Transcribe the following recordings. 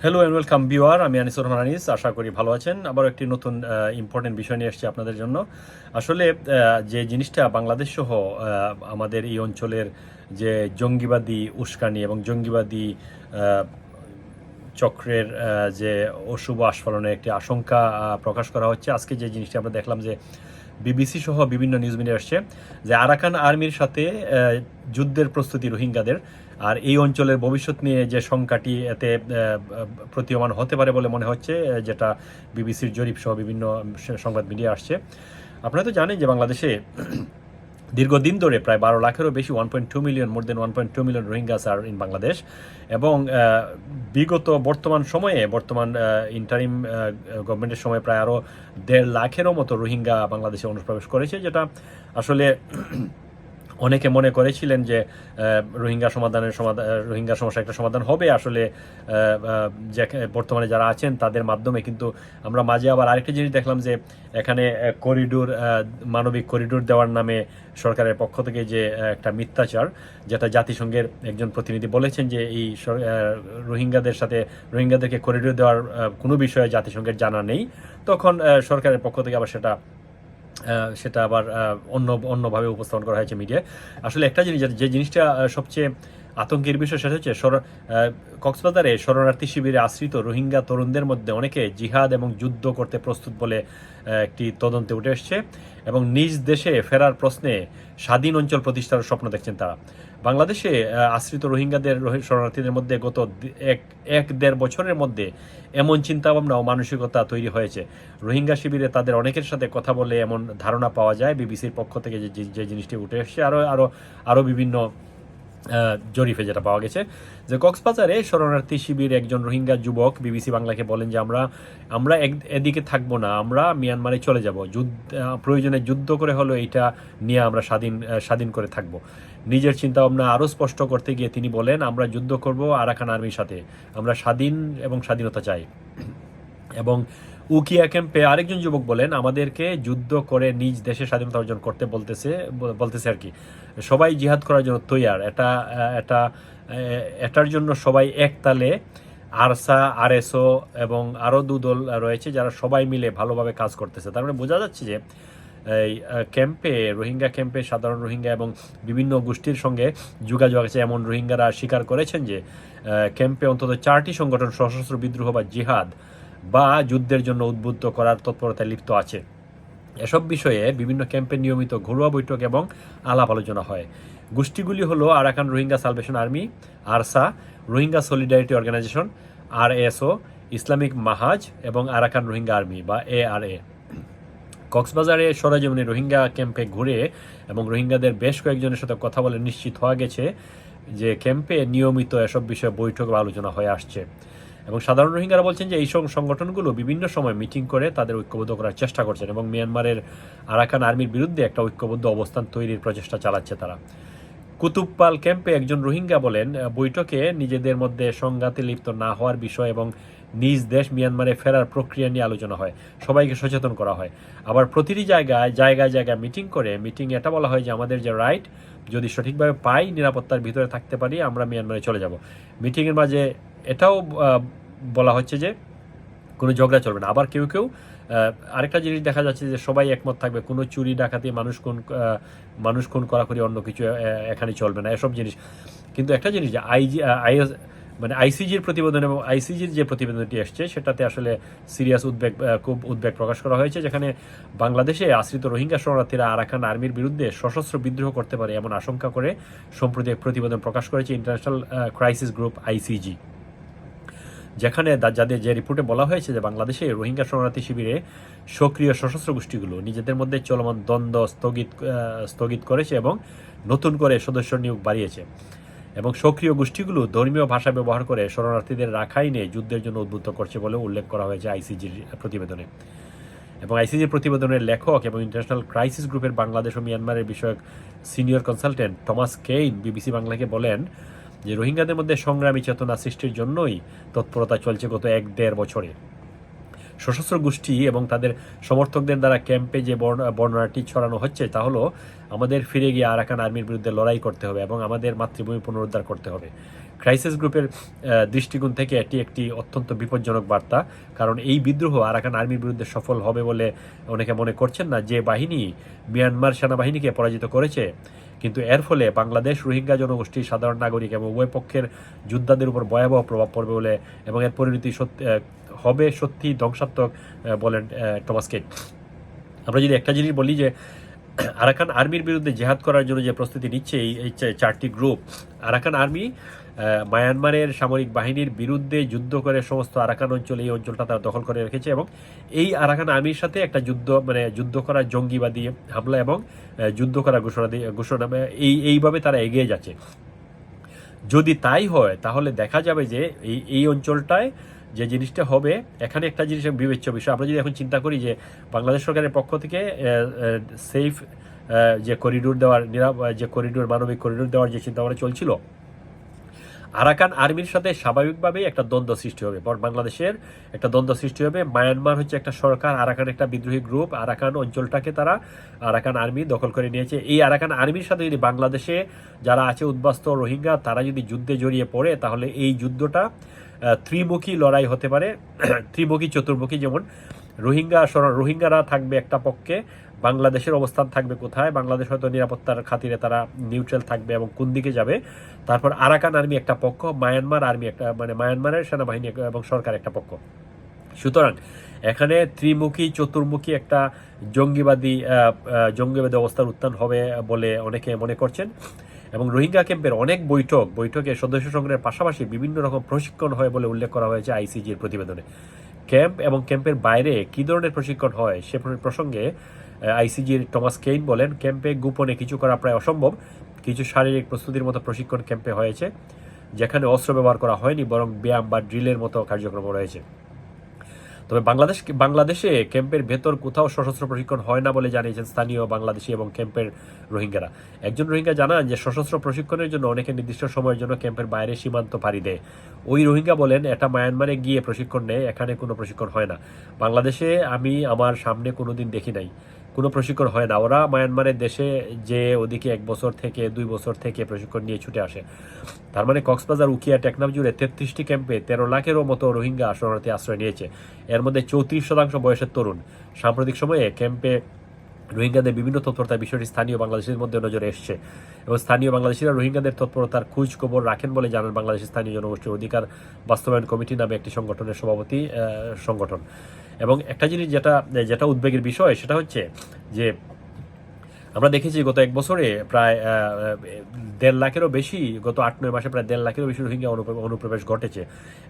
Hello and welcome viewer, আমি আনিসুর রহমান আনিস। আশা করি ভালো আছেন। আবার একটি নতুন ইম্পর্টেন্ট বিষয় নিয়ে এসেছি আপনাদের জন্য। আসলে যে জিনিসটা বাংলাদেশ সহ আমাদের এই অঞ্চলের যে জঙ্গিবাদী উস্কানি এবং জঙ্গিবাদী আহ, চক্রের যে অশুভ আস্ফালনের একটি আশঙ্কা প্রকাশ করা হচ্ছে। আজকে যে জিনিসটা আমরা দেখলাম যে বিবিসি সহ বিভিন্ন নিউজ মিডিয়া আসছে যে আরাকান আর্মির সাথে যুদ্ধের প্রস্তুতি রোহিঙ্গাদের, আর এই অঞ্চলের ভবিষ্যৎ নিয়ে যে শঙ্কাটি এতে প্রতীয়মান হতে পারে বলে মনে হচ্ছে, যেটা বিবিসির জরিপ সহ বিভিন্ন সংবাদ মিডিয়া আসছে। আপনারা তো জানেন যে বাংলাদেশে দীর্ঘদিন ধরে প্রায় 12 লাখেরও বেশি 1.2 million, more than 1.2 million Rohingyas are in Bangladesh. এবং বর্তমান ইন্টারিম গভর্নমেন্টের সময় প্রায় আরও 1.5 লাখেরও মতো রোহিঙ্গা বাংলাদেশে অনুপ্রবেশ করেছে, যেটা আসলে অনেকে মনে করেছিলেন যে রোহিঙ্গা সমস্যা একটা সমাধান হবে আসলে যে বর্তমানে যারা আছেন তাদের মাধ্যমে। কিন্তু আমরা মাঝে আবার আরেকটা জিনিস দেখলাম যে এখানে মানবিক করিডোর দেওয়ার নামে সরকারের পক্ষ থেকে যে একটা মিথ্যাচার, যেটা জাতিসংঘের একজন প্রতিনিধি বলেছেন যে এই রোহিঙ্গাদেরকে করিডোর দেওয়ার কোনো বিষয়ে জাতিসংঘের জানা নেই। তখন সরকারের পক্ষ থেকে আবার সেটা আবার অন্যভাবে উপস্থাপন করা হয়েছে মিডিয়ায়। আসলে একটা জিনিস, যে জিনিসটা সবচেয়ে আতঙ্কের বিষয়, সেটা হচ্ছে কক্সবাজারে শরণার্থী শিবিরে আশ্রিত রোহিঙ্গা তরুণদের মধ্যে অনেকে জিহাদ এবং যুদ্ধ করতে প্রস্তুত বলে একটি তদন্তে উঠে এসছে, এবং নিজ দেশে ফেরার প্রশ্নে স্বাধীন অঞ্চল প্রতিষ্ঠার স্বপ্ন দেখছেন তারা। বাংলাদেশে আশ্রিত শরণার্থীদের মধ্যে গত 1-1.5 বছরের মধ্যে এমন চিন্তাভাবনা ও মানসিকতা তৈরি হয়েছে। রোহিঙ্গা শিবিরে তাদের অনেকের সাথে কথা বলে এমন ধারণা পাওয়া যায়। বিবিসির পক্ষ থেকে যে জিনিসটি উঠে এসছে, আরও বিভিন্ন জরিপে যেটা পাওয়া গেছে, যে কক্সবাজারে শরণার্থী শিবির একজন রোহিঙ্গা যুবক বিবিসি বাংলাকে বলেন যে আমরা এদিকে থাকবো না, আমরা মিয়ানমারে চলে যাব, প্রয়োজনে যুদ্ধ করে হলো এটা নিয়ে আমরা স্বাধীন করে থাকব। নিজের চিন্তাভাবনা আরও স্পষ্ট করতে গিয়ে তিনি বলেন, আমরা যুদ্ধ করব আরাকান আর্মির সাথে, আমরা স্বাধীন এবং স্বাধীনতা চাই। এবং উকিয়া ক্যাম্পে আরেকজন যুবক বলেন, আমাদেরকে যুদ্ধ করে নিজ দেশে স্বাধীনতা অর্জন করতে বলতেছে আর কি। সবাই জিহাদ করার জন্য তৈয়ার। এটার জন্য সবাই এক তালে, আরসা, আরএসও এবং আরও 2 দল রয়েছে যারা সবাই মিলে ভালোভাবে কাজ করতেছে। তার মানে বোঝা যাচ্ছে যে এই রোহিঙ্গা ক্যাম্পে সাধারণ রোহিঙ্গা এবং বিভিন্ন গোষ্ঠীর সঙ্গে যোগাযোগ আছে। এমন রোহিঙ্গারা স্বীকার করেছেন যে ক্যাম্পে অন্তত 4টি সংগঠন সশস্ত্র বিদ্রোহ বা জিহাদ বা যুদ্ধের জন্য উদ্বুদ্ধ করার তৎপরতায় লিপ্ত আছে। এসব বিষয়ে বিভিন্ন ক্যাম্পে নিয়মিত ঘরোয়া বৈঠক এবং আলাপ আলোচনা হয়। গোষ্ঠীগুলি হলো Arakan Rohingya salvation army, ARSA, Rohingya solidarity organisation, RSO, Islamic Mahaz এবং আরাকান রোহিঙ্গা আর্মি বা ARA। কক্সবাজারে সরেজমিনে রোহিঙ্গা ক্যাম্পে ঘুরে এবং রোহিঙ্গাদের বেশ কয়েকজনের সাথে কথা বলে নিশ্চিত হওয়া গেছে যে ক্যাম্পে নিয়মিত এসব বিষয়ে বৈঠক বা আলোচনা হয়ে আসছে। এবং সাধারণ রোহিঙ্গারা বলছেন যে এই সংগঠনগুলো বিভিন্ন সময় মিটিং করে তাদের ঐক্যবদ্ধ করার চেষ্টা করছেন এবং মিয়ানমারের আরাকান আর্মির বিরুদ্ধে একটা ঐক্যবদ্ধ অবস্থান তৈরির প্রচেষ্টা চালাচ্ছে তারা। কুতুবপাল ক্যাম্পে একজন রোহিঙ্গা বলেন, বৈঠকে নিজেদের মধ্যে সংঘাতে লিপ্ত না হওয়ার বিষয় এবং নিজ দেশ মিয়ানমারে ফেরার প্রক্রিয়া নিয়ে আলোচনা হয়, সবাইকে সচেতন করা হয়। আবার প্রতিটি জায়গায় মিটিং এটা বলা হয় যে আমাদের যে রাইট, যদি সঠিকভাবে পাই, নিরাপত্তার ভিতরে থাকতে পারি, আমরা মিয়ানমারে চলে যাব। মিটিংয়ের মাঝে এটাও বলা হচ্ছে যে কোনো ঝগড়া চলবে না। আবার কেউ আরেকটা জিনিস দেখা যাচ্ছে যে সবাই একমত থাকবে, কোনো চুরি ডাকাতি, মানুষ খুন করাকরি, অন্য কিছু এখানে চলবে না, এসব জিনিস। কিন্তু একটা জিনিস যে আইসিজির প্রতিবেদন এবং আইসিজির যে প্রতিবেদনটি এসছে সেটাতে আসলে খুব উদ্বেগ প্রকাশ করা হয়েছে, যেখানে বাংলাদেশে আশ্রিত রোহিঙ্গা শরণার্থীরা আরাকান আর্মির বিরুদ্ধে সশস্ত্র বিদ্রোহ করতে পারে এমন আশঙ্কা করে সম্প্রতি এক প্রতিবেদন প্রকাশ করেছে ইন্টারন্যাশনাল ক্রাইসিস গ্রুপ ICG, যেখানে যে রিপোর্টে বলা হয়েছে যে বাংলাদেশে রোহিঙ্গা শরণার্থী শিবিরে সক্রিয় সশস্ত্র গোষ্ঠীগুলো নিজেদের মধ্যে চলমান দ্বন্দ্ব স্থগিত করেছে এবং নতুন করে সদস্য নিয়োগ বাড়িয়েছে। এবং সক্রিয় গোষ্ঠীগুলো ধর্মীয় ভাষা ব্যবহার করে শরণার্থীদের রাখাইনে যুদ্ধের জন্য উদ্বুদ্ধ করছে বলে উল্লেখ করা হয়েছে ICGর প্রতিবেদনে। এবং ICGর প্রতিবেদনের লেখক এবং ইন্টারন্যাশনাল ক্রাইসিস গ্রুপের বাংলাদেশ ও মিয়ানমারের বিষয়ক senior consultant Thomas Kane BBC বাংলাকে বলেন যে রোহিঙ্গাদের মধ্যে সংগ্রামী চেতনা সৃষ্টির জন্যই তৎপরতা চলছে গত 1-1.5 বছরে। সশস্ত্র গোষ্ঠী এবং তাদের সমর্থকদের দ্বারা ক্যাম্পে যে বর্ণনাটি ছড়ানো হচ্ছে তা হলো, আমাদের ফিরে গিয়ে আরাকান আর্মির বিরুদ্ধে লড়াই করতে হবে এবং আমাদের মাতৃভূমি পুনরুদ্ধার করতে হবে। ক্রাইসিস গ্রুপের দৃষ্টিকোণ থেকে এটি একটি অত্যন্ত বিপজ্জনক বার্তা, কারণ এই বিদ্রোহ আরাকান আর্মির বিরুদ্ধে সফল হবে বলে অনেকে মনে করছেন না। যে বাহিনী মিয়ানমার সেনাবাহিনীকে পরাজিত করেছে, কিন্তু এর ফলে বাংলাদেশ, রোহিঙ্গা জনগোষ্ঠী, সাধারণ নাগরিক এবং উভয় পক্ষের যোদ্ধাদের উপর ভয়াবহ প্রভাব পড়বে বলে এবং এর পরিণতি হবে সত্যি ধ্বংসাত্মক বলেন টমাস কেইন। আমরা যদি একটা জিনিস বলি যে আরাকান আর্মির বিরুদ্ধে জেহাদ করার জন্য যে প্রস্তুতি নিচ্ছে এই চারটি গ্রুপ, আরাকান আর্মি মায়ানমারের সামরিক বাহিনীর বিরুদ্ধে যুদ্ধ করে সমস্ত আরাকান অঞ্চল, এই অঞ্চলটা তারা দখল করে রেখেছে এবং এই আরাকান আর্মির সাথে একটা যুদ্ধ করার জঙ্গিবাদী হামলা এবং যুদ্ধ করার ঘোষণা এইভাবে তারা এগিয়ে যাচ্ছে। যদি তাই হয় তাহলে দেখা যাবে যে এই অঞ্চলটায় যে জিনিসটা হবে, এখানে একটা জিনিস বিবেচ্য বিষয়। আমরা যদি এখন চিন্তা করি যে বাংলাদেশ সরকারের পক্ষ থেকে সেফ যে করিডোর দেওয়ার, মানবিক করিডোর দেওয়ার যে চিন্তাভাবনা চলছিল, আরাকান আর্মির সাথে স্বাভাবিকভাবেই একটা দ্বন্দ্ব সৃষ্টি হবে, বাংলাদেশের একটা দ্বন্দ্ব সৃষ্টি হবে। মায়ানমার হচ্ছে একটা সরকার, আরাকান একটা বিদ্রোহী গ্রুপ, আরাকান অঞ্চলটাকে তারা আরাকান আর্মি দখল করে নিয়েছে। এই আরাকান আর্মির সাথে যদি বাংলাদেশে যারা আছে উদ্বাস্ত রোহিঙ্গা, তারা যদি যুদ্ধে জড়িয়ে পড়ে, তাহলে এই যুদ্ধটা ত্রিমুখী লড়াই হতে পারে, ত্রিমুখী চতুর্মুখী। যেমন রোহিঙ্গারা থাকবে একটা পক্ষে, বাংলাদেশের অবস্থান থাকবে কোথায়, বাংলাদেশ হয়তো নিরাপত্তার খাতিরে তারা নিউট্রাল থাকবে এবং কোন দিকে যাবে। তারপর আরাকান আর্মি একটা পক্ষ, মায়ানমার আর্মি একটা, মানে মায়ানমারের সেনাবাহিনী এবং সরকার একটা পক্ষ। সুতরাং এখানে ত্রিমুখী চতুর্মুখী একটা জঙ্গিবাদী অবস্থার উত্থান হবে বলে অনেকে মনে করছেন। এবং রোহিঙ্গা ক্যাম্পের অনেক বৈঠকে সদস্য সংগ্রহের পাশাপাশি বিভিন্ন রকম প্রশিক্ষণ হয় বলে উল্লেখ করা হয়েছে আইসিজির প্রতিবেদনে। ক্যাম্প এবং ক্যাম্পের বাইরে কী ধরনের প্রশিক্ষণ হয় সে প্রসঙ্গে আইসিজির টমাস কেইন বলেন, ক্যাম্পে গোপনে কিছু করা প্রায় অসম্ভব। কিছু শারীরিক প্রস্তুতির মতো প্রশিক্ষণ ক্যাম্পে হয়েছে, যেখানে অস্ত্র ব্যবহার করা হয়নি, বরং ব্যায়াম বা ড্রিলের মতো কার্যক্রম রয়েছে। তবে বাংলাদেশে ক্যাম্পের ভেতর কোথাও সশস্ত্র প্রশিক্ষণ হয় না বলে জানিয়েছেন স্থানীয় বাংলাদেশি এবং ক্যাম্পের রোহিঙ্গারা। একজন রোহিঙ্গা জানান যে সশস্ত্র প্রশিক্ষণের জন্য অনেকে নির্দিষ্ট সময়ের জন্য ক্যাম্পের বাইরে সীমান্ত পাড়ি দেয়। ওই রোহিঙ্গা বলেন, এটা মায়ানমারে গিয়ে প্রশিক্ষণ নেয়, এখানে কোনো প্রশিক্ষণ হয় না। বাংলাদেশে আমি আমার সামনে কোনোদিন দেখি নাই, কোনো প্রশিক্ষণ হয় না। ওরা মায়ানমারের দেশে যে ওদিকে 1 বছর থেকে 2 বছর থেকে প্রশিক্ষণ নিয়ে ছুটে আসে। তার মানে কক্সবাজার, উখিয়া, টেকনাফ জুড়ে 33টি ক্যাম্পে 13 লাখেরও মতো রোহিঙ্গা শরণার্থী আশ্রয় নিয়েছে। এর মধ্যে 34% বয়সের তরুণ। সাম্প্রতিক সময়ে ক্যাম্পে রোহিঙ্গাদের বিভিন্ন তৎপরতার বিষয়টি স্থানীয় বাংলাদেশের মধ্যে নজরে এসছে এবং স্থানীয় বাংলাদেশিরা রোহিঙ্গাদের তৎপরতার খোঁজ খবর রাখেন বলে জানান বাংলাদেশের স্থানীয় জনগোষ্ঠীর অধিকার বাস্তবায়ন কমিটি নামে একটি সংগঠনের সভাপতি সংগঠন। এবং একটা জিনিস যেটা উদ্বেগের বিষয় সেটা হচ্ছে যে আমরা দেখেছি গত 1 বছরে প্রায় 1.5 লাখেরও বেশি, গত 8-9 মাসে প্রায় 1.5 লাখেরও বেশি রোহিঙ্গা অনুপ্রবেশ ঘটেছে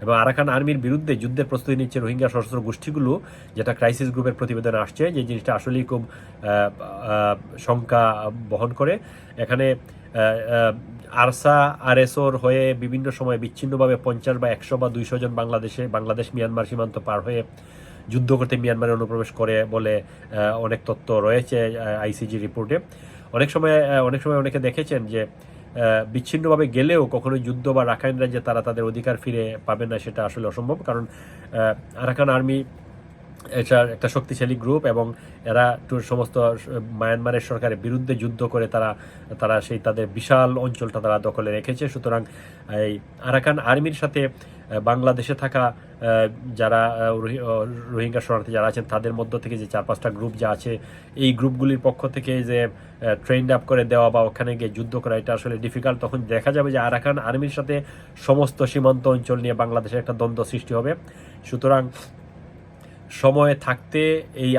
এবং আরাকান আর্মির বিরুদ্ধে যুদ্ধের প্রস্তুতি নিচ্ছে রোহিঙ্গা সশস্ত্র গোষ্ঠীগুলো, যেটা ক্রাইসিস গ্রুপের প্রতিবেদনে আসছে। যে জিনিসটা আসলেই খুব শঙ্কা বহন করে। এখানে আরসা আরএসওর হয়ে বিভিন্ন সময় বিচ্ছিন্নভাবে 50 বা 100 বা 200 জন বাংলাদেশ মিয়ানমার সীমান্ত পার হয়ে যুদ্ধ করতে মিয়ানমারে অনুপ্রবেশ করে বলে অনেক তথ্য রয়েছে আইসিজি রিপোর্টে। অনেক সময় অনেকে দেখেছেন যে বিচ্ছিন্নভাবে গেলেও কখনোই যুদ্ধ বা রাখাইন রাজ্যে তারা তাদের অধিকার ফিরে পাবে না, সেটা আসলে অসম্ভব। কারণ আরাকান আর্মি এটা একটা শক্তিশালী গ্রুপ এবং এরা সমস্ত মায়ানমারের সরকারের বিরুদ্ধে যুদ্ধ করে তারা সেই তাদের বিশাল অঞ্চলটা তারা দখলে রেখেছে। সুতরাং এই আরাকান আর্মির সাথে বাংলাদেশে থাকা যারা রোহিঙ্গা শরণার্থী যারা আছেন তাদের মধ্য থেকে যে 4-5টা গ্রুপ যা আছে, এই গ্রুপগুলির পক্ষ থেকে যে ট্রেন্ড আপ করে দেওয়া বা ওখানে গিয়ে যুদ্ধ করা, এটা আসলে ডিফিকাল্ট। তখন দেখা যাবে যে আরাকান আর্মির সাথে সমস্ত সীমান্ত অঞ্চল নিয়ে বাংলাদেশের একটা দ্বন্দ্ব সৃষ্টি হবে। সুতরাং সময় থাকতে এই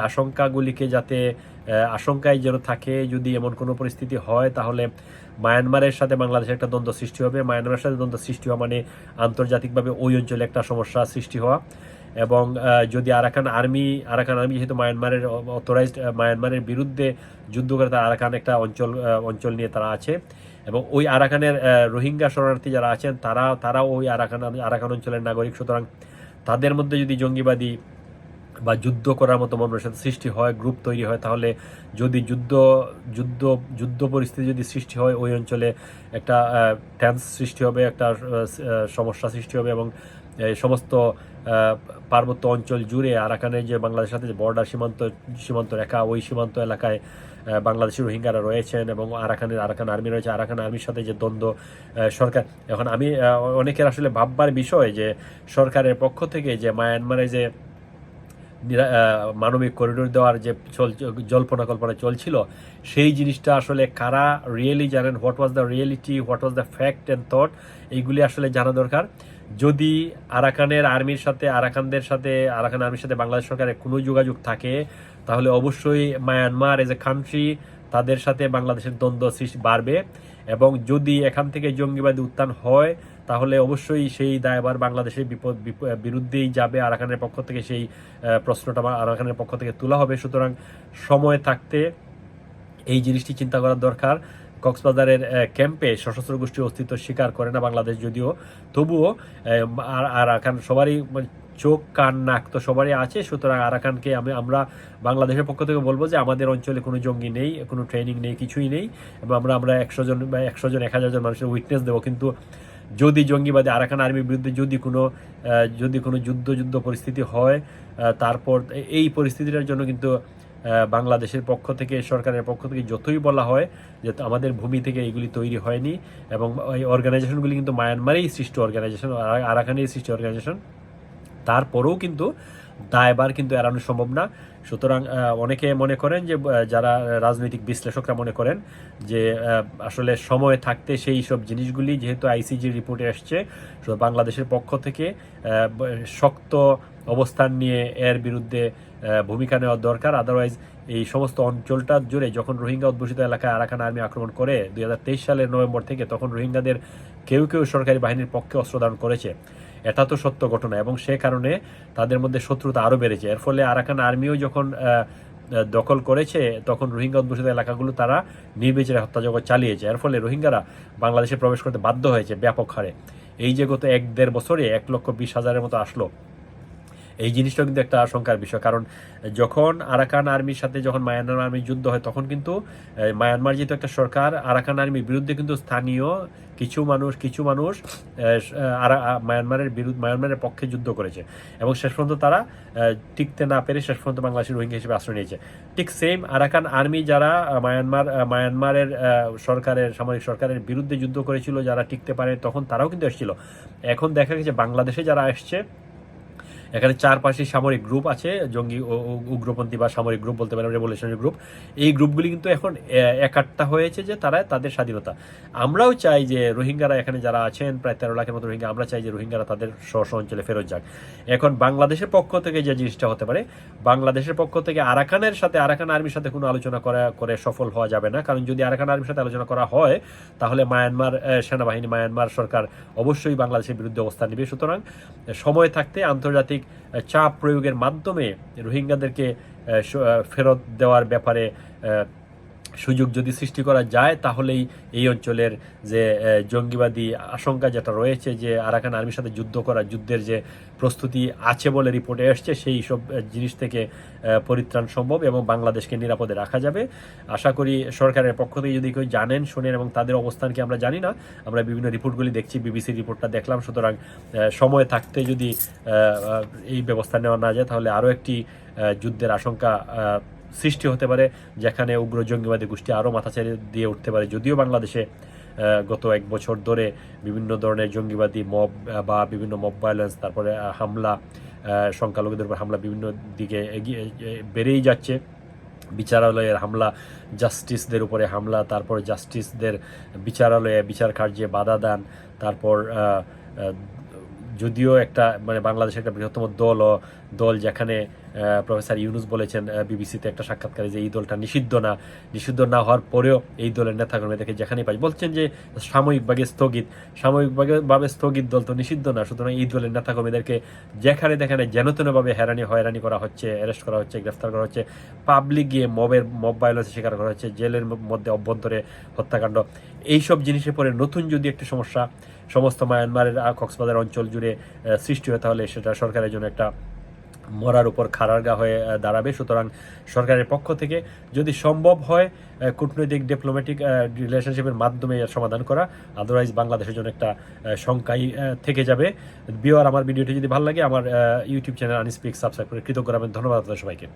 আশঙ্কায় যেন থাকে, যদি এমন কোনো পরিস্থিতি হয় তাহলে মায়ানমারের সাথে বাংলাদেশের একটা দ্বন্দ্ব সৃষ্টি হবে। মায়ানমারের সাথে দ্বন্দ্ব সৃষ্টি হওয়া মানে আন্তর্জাতিকভাবে ওই অঞ্চলে একটা সমস্যা সৃষ্টি হওয়া। এবং যদি আরাকান আর্মি যেহেতু মায়ানমারের অথরাইজড, মায়ানমারের বিরুদ্ধে যুদ্ধ করে, তারা আরাকান একটা অঞ্চল নিয়ে তারা আছে এবং ওই আরাকানের রোহিঙ্গা শরণার্থী যারা আছেন তারাও ওই আরাকান অঞ্চলের নাগরিক। সুতরাং তাদের মধ্যে যদি জঙ্গিবাদী বা যুদ্ধ করার মতো সাথে সৃষ্টি হয়, গ্রুপ তৈরি হয়, তাহলে যদি যুদ্ধ যুদ্ধ পরিস্থিতি যদি সৃষ্টি হয় ওই অঞ্চলে একটা টেন্স সৃষ্টি হবে, একটা সমস্যা সৃষ্টি হবে, এবং এই সমস্ত পার্বত্য অঞ্চল জুড়ে আরাকানের যে বাংলাদেশের সাথে যে বর্ডার সীমান্ত রেখা, ওই সীমান্ত এলাকায় বাংলাদেশি রোহিঙ্গারা রয়েছেন এবং আরাকান আর্মি রয়েছে। আরাকান আর্মির সাথে যে দ্বন্দ্ব সরকার, এখন আমি অনেকের আসলে ভাববার বিষয় যে সরকারের পক্ষ থেকে যে মায়ানমারে যে মানবিক করিডোর দেওয়ার যে জল্পনা কল্পনা চলছিল, সেই জিনিসটা আসলে কারা রিয়েলি জানেন, what was the reality, what was the fact and thought, এইগুলি আসলে জানা দরকার। যদি আরাকান আর্মির সাথে বাংলাদেশ সরকারের কোনো যোগাযোগ থাকে, তাহলে অবশ্যই মায়ানমার এজ এ কান্ট্রি তাদের সাথে বাংলাদেশের দ্বন্দ্ব সৃষ্টি বাড়বে, এবং যদি এখান থেকে জঙ্গিবাদী উত্থান হয় তাহলে অবশ্যই সেই দায়ভার বাংলাদেশের বিরুদ্ধেই যাবে। আরাকানের পক্ষ থেকে সেই প্রশ্নটা আরাকানের পক্ষ থেকে তোলা হবে। সুতরাং সময় থাকতে এই জিনিসটি চিন্তা করার দরকার। কক্সবাজারের ক্যাম্পে সশস্ত্র গোষ্ঠীর অস্তিত্ব স্বীকার করে না বাংলাদেশ, যদিও তবুও আরাকান সবারই চোখ কান নাক তো সবারই আছে। সুতরাং আরাকানকে আমরা বাংলাদেশের পক্ষ থেকে বলবো যে আমাদের অঞ্চলে কোনো জঙ্গি নেই, কোনো ট্রেনিং নেই, কিছুই নেই, এবং আমরা 100 জন 1000 জন মানুষের উইটনেস দেবো। কিন্তু যদি জঙ্গিবাদী আরাকান আর্মির বিরুদ্ধে যদি কোনো যুদ্ধ পরিস্থিতি হয়, তারপর এই পরিস্থিতিটার জন্য কিন্তু বাংলাদেশের পক্ষ থেকে, সরকারের পক্ষ থেকে যতই বলা হয় যে আমাদের ভূমি থেকে এইগুলি তৈরি হয়নি, এবং এই অর্গানাইজেশনগুলি কিন্তু মায়ানমারেই সৃষ্ট অর্গানাইজেশন, আরাকানেই সৃষ্টি অর্গানাইজেশন, তারপরেও কিন্তু দায়ভার কিন্তু এড়ানো সম্ভব না। সুতরাং অনেকে মনে করেন যে, যারা রাজনৈতিক বিশ্লেষকরা মনে করেন যে আসলে সময় থাকতে সেই সব জিনিসগুলি, যেহেতু আইসিজি রিপোর্টে আসছে, বাংলাদেশের পক্ষ থেকে শক্ত অবস্থান নিয়ে এর বিরুদ্ধে ভূমিকা নেওয়া দরকার। আদারওয়াইজ এই সমস্ত অঞ্চলটা জুড়ে যখন রোহিঙ্গা অধ্যুষিত এলাকায় আরাকান আর্মি আক্রমণ করে 2023 সালের নভেম্বর থেকে, তখন রোহিঙ্গাদের কেউ সরকারি বাহিনীর পক্ষে অস্ত্র ধারণ করেছে। এটা তো সত্য ঘটনা, এবং সে কারণে তাদের মধ্যে শত্রুতা আরও বেড়েছে। এর ফলে আরাকান আর্মিও যখন দখল করেছে, তখন রোহিঙ্গা অধ্যুষিত এলাকাগুলো তারা নির্বিচারে হত্যাযজ্ঞ চালিয়েছে। এর ফলে রোহিঙ্গারা বাংলাদেশে প্রবেশ করতে বাধ্য হয়েছে ব্যাপক হারে। এই যে গত 1-1.5 বছরে 1,20,000-এর মতো আসলো, এই জিনিসটা কিন্তু একটা আশঙ্কার বিষয়। কারণ যখন আরাকান আর্মির সাথে যখন মায়ানমার আর্মির যুদ্ধ হয়, তখন কিন্তু মায়ানমার যেহেতু একটা সরকার, আরাকান আর্মির বিরুদ্ধে কিন্তু স্থানীয় কিছু মানুষ মায়ানমারের পক্ষে যুদ্ধ করেছে, এবং শেষ পর্যন্ত তারা টিকতে না পেরে শেষ পর্যন্ত বাংলাদেশের রোহিঙ্গা হিসেবে আশ্রয় নিয়েছে। ঠিক সেম আরাকান আর্মি যারা মায়ানমারের সামরিক সরকারের বিরুদ্ধে যুদ্ধ করেছিল, যারা টিকতে পারে, তখন তারাও কিন্তু এসেছিল। এখন দেখা গেছে বাংলাদেশে যারা আসছে, এখানে চারপাশে সামরিক গ্রুপ আছে, জঙ্গি উগ্রপন্থী বা সামরিক গ্রুপ বলতে পারেন, রেভলিউশনারি গ্রুপ। এই গ্রুপগুলি কিন্তু এখন একাট্টা হয়েছে যে তারা তাদের স্বাধীনতা। আমরাও চাই যে রোহিঙ্গারা এখানে যারা আছেন, প্রায় 13 লাখের মতো রোহিঙ্গা, আমরা চাই যে রোহিঙ্গারা তাদের স্ব অঞ্চলে ফেরত যাক। এখন বাংলাদেশের পক্ষ থেকে যে জিনিসটা হতে পারে, বাংলাদেশের পক্ষ থেকে আরাকান আর্মির সাথে কোনো আলোচনা করে সফল হওয়া যাবে না। কারণ যদি আরাকান আর্মির সাথে আলোচনা করা হয়, তাহলে মায়ানমার সেনাবাহিনী, মায়ানমার সরকার অবশ্যই বাংলাদেশের বিরুদ্ধে অবস্থান নেবে। সুতরাং সময় থাকতে আন্তর্জাতিক চাপ প্রয়োগের মাধ্যমে রোহিঙ্গাদেরকে ফেরত দেওয়ার ব্যাপারে সুযোগ যদি সৃষ্টি করা যায়, তাহলেই এই অঞ্চলের যে জঙ্গিবাদী আশঙ্কা যেটা রয়েছে, যে আরাকান আর্মির সাথে যুদ্ধের যে প্রস্তুতি আছে বলে রিপোর্টে আসছে, সেই সব জিনিস থেকে পরিত্রাণ সম্ভব এবং বাংলাদেশকে নিরাপদে রাখা যাবে। আশা করি সরকারের পক্ষ থেকে যদি কেউ জানেন, শোনেন, এবং তাদের অবস্থানকে আমরা জানি না, আমরা বিভিন্ন রিপোর্টগুলি দেখছি, বিবিসির রিপোর্টটা দেখলাম। সুতরাং সময় থাকতে যদি এই ব্যবস্থা নেওয়া না যায়, তাহলে আরও একটি যুদ্ধের আশঙ্কা সৃষ্টি হতে পারে, যেখানে উগ্র জঙ্গিবাদী গোষ্ঠী আরও মাথাচাড়া দিয়ে উঠতে পারে। যদিও বাংলাদেশে গত 1 বছর ধরে বিভিন্ন ধরনের জঙ্গিবাদী মব বা বিভিন্ন মব ভায়োলেন্স, তারপরে হামলা, সংখ্যালঘুদের উপর হামলা বিভিন্ন দিকে বেড়েই যাচ্ছে। বিচারালয়ের হামলা, জাস্টিসদের উপরে হামলা, তারপর জাস্টিসদের বিচারালয়ে বিচার কার্যে বাধা দান, তারপর যদিও একটা বাংলাদেশের একটা বৃহত্তম দল যেখানে প্রফেসর ইউনুস বলেছেন বিবিসিতে একটা সাক্ষাৎকারে যে এই দলটা নিষিদ্ধ না হওয়ার পরেও এই দলের নেতাকর্মীদেরকে যেখানেই পাই বলছেন যে সাময়িকভাবে স্থগিত দল তো নিষিদ্ধ না। সুতরাং এই দলের নেতাকর্মীদেরকে যেখানে যেনতেনভাবে হয়রানি করা হচ্ছে, অ্যারেস্ট করা হচ্ছে, গ্রেফতার করা হচ্ছে, পাবলিক গিয়ে মব ভায়োলেন্সের শিকার করা হচ্ছে, জেলের মধ্যে অভ্যন্তরে হত্যাকাণ্ড। এইসব জিনিসের পরে নতুন যদি একটি সমস্যা সমস্ত মায়ানমারের কক্সবাজার অঞ্চল জুড়ে সৃষ্টি হয়, তাহলে সেটা সরকারের জন্য একটা মরার উপর খাড়ারগা হয়ে দাঁড়াবে। সুতরাং সরকারের পক্ষ থেকে যদি সম্ভব হয় কূটনৈতিক ডিপ্লোম্যাটিক রিলেশনশিপের মাধ্যমে এর সমাধান করা, আদারওয়াইজ বাংলাদেশের জন্য একটা শঙ্কাই থেকে যাবে। বিওর, আমার ভিডিওটি যদি ভালো লাগে আমার ইউটিউব চ্যানেল আনিস্পিক সাবস্ক্রাইব করে কৃতজ্ঞ করবেন। ধন্যবাদ আপনাদের সবাইকে।